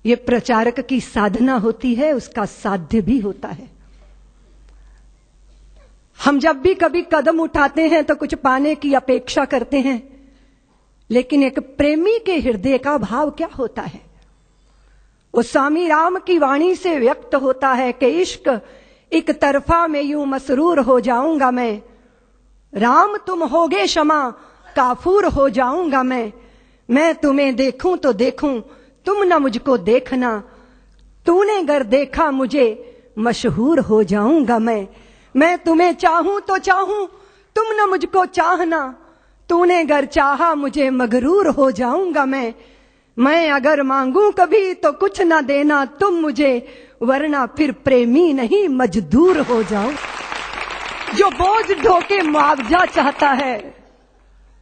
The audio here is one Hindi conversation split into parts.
ये प्रचारक की साधना होती है, उसका साध्य भी होता है। हम जब भी कभी कदम उठाते हैं तो कुछ पाने की अपेक्षा करते हैं, लेकिन एक प्रेमी के हृदय का भाव क्या होता है? वो स्वामी राम की वाणी से व्यक्त होता है कि इश्क एक तरफा में यूं मसरूर हो जाऊंगा मैं, राम तुम होगे क्षमा काफूर हो जाऊंगा मैं तुम्हें देखूं तो देखूं तुम न मुझको देखना, तूने गर देखा मुझे मशहूर हो जाऊंगा मैं तुम्हें चाहूं तो चाहूं तुम न मुझको चाहना, तूने गर चाहा मुझे मगरूर हो जाऊंगा मैं अगर मांगू कभी तो कुछ ना देना तुम मुझे, वरना फिर प्रेमी नहीं मजदूर हो जाऊं। जो बोझ ढोके मुआवजा चाहता है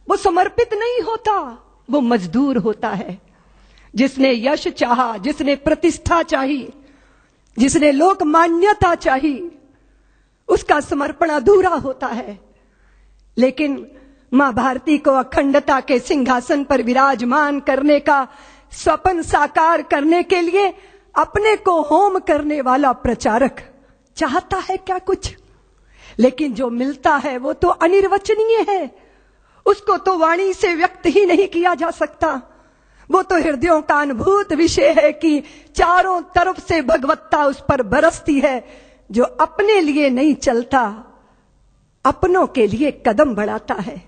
वो समर्पित नहीं होता, वो मजदूर होता है। जिसने यश चाहा, जिसने प्रतिष्ठा चाहिए, जिसने लोक मान्यता चाहिए, उसका समर्पण अधूरा होता है। लेकिन मां भारती को अखंडता के सिंहासन पर विराजमान करने का स्वप्न साकार करने के लिए अपने को होम करने वाला प्रचारक चाहता है क्या कुछ? लेकिन जो मिलता है वो तो अनिर्वचनीय है, उसको तो वाणी से व्यक्त ही नहीं किया जा सकता। वो तो हृदयों का अनुभूत विषय है कि चारों तरफ से भगवत्ता उस पर बरसती है। जो अपने लिए नहीं चलता, अपनों के लिए कदम बढ़ाता है,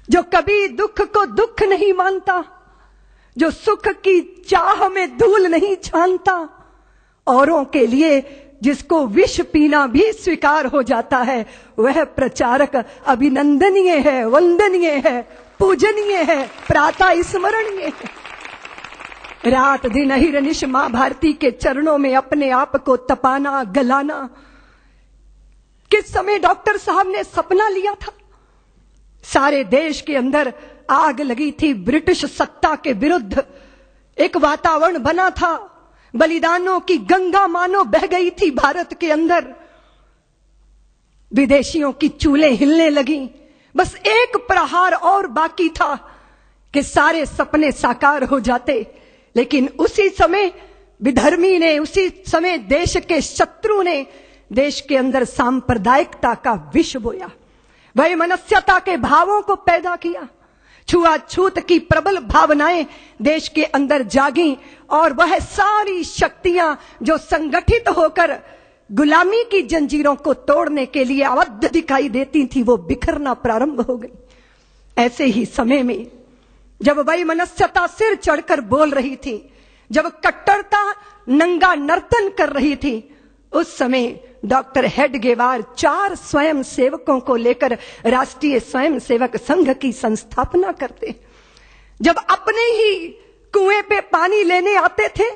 जो कभी दुख को दुख नहीं मानता, जो सुख की चाह में धूल नहीं छानता, औरों के लिए जिसको विष पीना भी स्वीकार हो जाता है, वह प्रचारक अभिनंदनीय है, वंदनीय है, पूजनीय है, प्रातः स्मरणीय है। रात दिन अहिर्निश मां भारती के चरणों में अपने आप को तपाना गलाना। किस समय डॉक्टर साहब ने सपना लिया था? सारे देश के अंदर आग लगी थी, ब्रिटिश सत्ता के विरुद्ध एक वातावरण बना था, बलिदानों की गंगा मानो बह गई थी भारत के अंदर, विदेशियों की चूल्हे हिलने लगी। बस एक प्रहार और बाकी था कि सारे सपने साकार हो जाते। लेकिन उसी समय विधर्मी ने, उसी समय देश के शत्रु ने देश के अंदर सांप्रदायिकता का विष बोया, वैमनस्यता के भावों को पैदा किया, छुआछूत की प्रबल भावनाएं देश के अंदर जागी, और वह सारी शक्तियां जो संगठित होकर गुलामी की जंजीरों को तोड़ने के लिए आबद्ध दिखाई देती थी, वो बिखरना प्रारंभ हो गई। ऐसे ही समय में जब वैमनस्यता सिर चढ़कर बोल रही थी, जब कट्टरता नंगा नर्तन कर रही थी, उस समय डॉक्टर हेडगेवार 4 स्वयं सेवकों को लेकर राष्ट्रीय स्वयं सेवक संघ की संस्थापना करते। जब अपने ही कुएं पे पानी लेने आते थे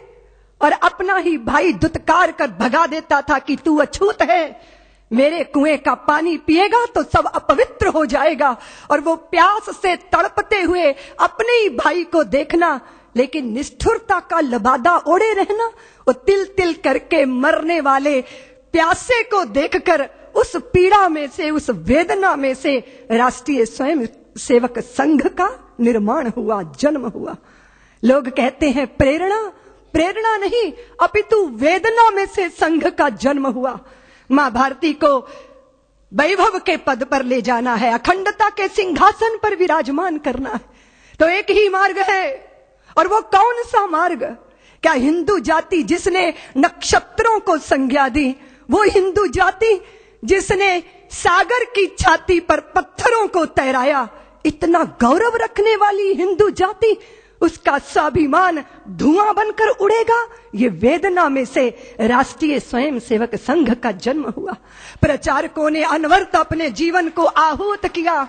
और अपना ही भाई दुत्कार कर भगा देता था कि तू अछूत है, मेरे कुएं का पानी पिएगा तो सब अपवित्र हो जाएगा, और वो प्यास से तड़पते हुए अपने ही भाई को देखना, लेकिन निष्ठुरता का लबादा ओढ़े रहना, वो तिल तिल करके मरने वाले प्यासे को देखकर उस पीड़ा में से, उस वेदना में से राष्ट्रीय स्वयं सेवक संघ का निर्माण हुआ, जन्म हुआ। लोग कहते हैं प्रेरणा, प्रेरणा नहीं अपितु वेदना में से संघ का जन्म हुआ। मां भारती को वैभव के पद पर ले जाना है, अखंडता के सिंहासन पर विराजमान करना है, तो एक ही मार्ग है। और वो कौन सा मार्ग? क्या हिंदू जाति जिसने नक्षत्रों को संज्ञा दी, वो हिंदू जाति जिसने सागर की छाती पर पत्थरों को तैराया, इतना गौरव रखने वाली हिंदू जाति, उसका स्वाभिमान धुआं बनकर उड़ेगा? ये वेदना में से राष्ट्रीय स्वयं सेवक संघ का जन्म हुआ। प्रचारकों ने अनवरत अपने जीवन को आहूत किया।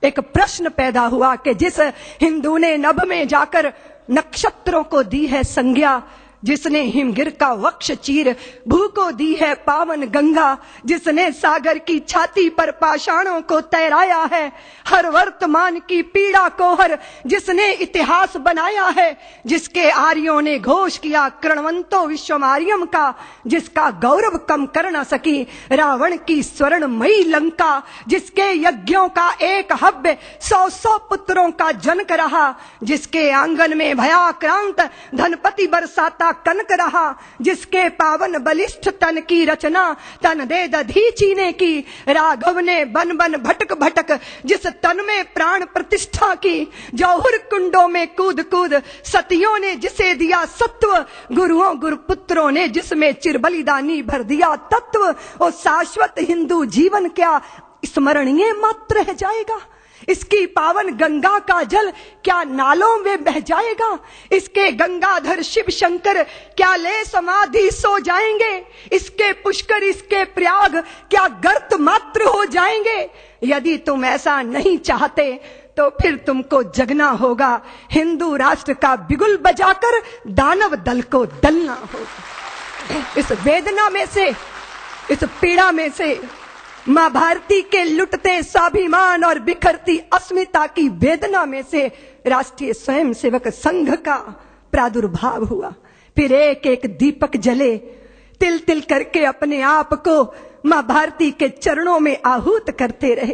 एक प्रश्न पैदा हुआ कि जिस हिंदू ने नभ में जाकर नक्षत्रों को दी है संज्ञा, जिसने हिमगिर का वक्ष चीर भू को दी है पावन गंगा, जिसने सागर की छाती पर पाषाणों को तैराया है, हर वर्तमान की पीड़ा को हर जिसने इतिहास बनाया है, जिसके आर्यों ने घोष किया कृणवंतो विश्वमार्यम का, जिसका गौरव कम कर न सकी रावण की स्वर्णमयी लंका, जिसके यज्ञों का एक हव्य 100 पुत्रों का जनक रहा, जिसके आंगन में भयाक्रांत धनपति बरसाता सदा कनक रहा, जिसके पावन बलिष्ठ तन की रचना तन दे दधीची की। राघव ने बन बन भटक भटक जिस तन में प्राण प्रतिष्ठा की, जौहर कुंडों में कूद कूद सतियों ने जिसे दिया सत्व, गुरुओं गुरुपुत्रों ने जिसमें चिर बलिदानी भर दिया तत्व। और शाश्वत हिंदू जीवन क्या स्मरणीय मात्र रह जाएगा? इसकी पावन गंगा का जल क्या नालों में बह जाएगा? इसके गंगाधर शिव शंकर क्या ले समाधि सो जाएंगे? इसके पुष्कर इसके प्रयाग क्या गर्त मात्र हो जाएंगे? यदि तुम ऐसा नहीं चाहते तो फिर तुमको जगना होगा, हिंदू राष्ट्र का बिगुल बजाकर दानव दल को दलना होगा। इस वेदना में से, इस पीड़ा में से मां भारती के लुटते स्वाभिमान और बिखरती अस्मिता की वेदना में से राष्ट्रीय स्वयंसेवक संघ का प्रादुर्भाव हुआ। फिर एक एक दीपक जले, तिल तिल करके अपने आप को मां भारती के चरणों में आहूत करते रहे।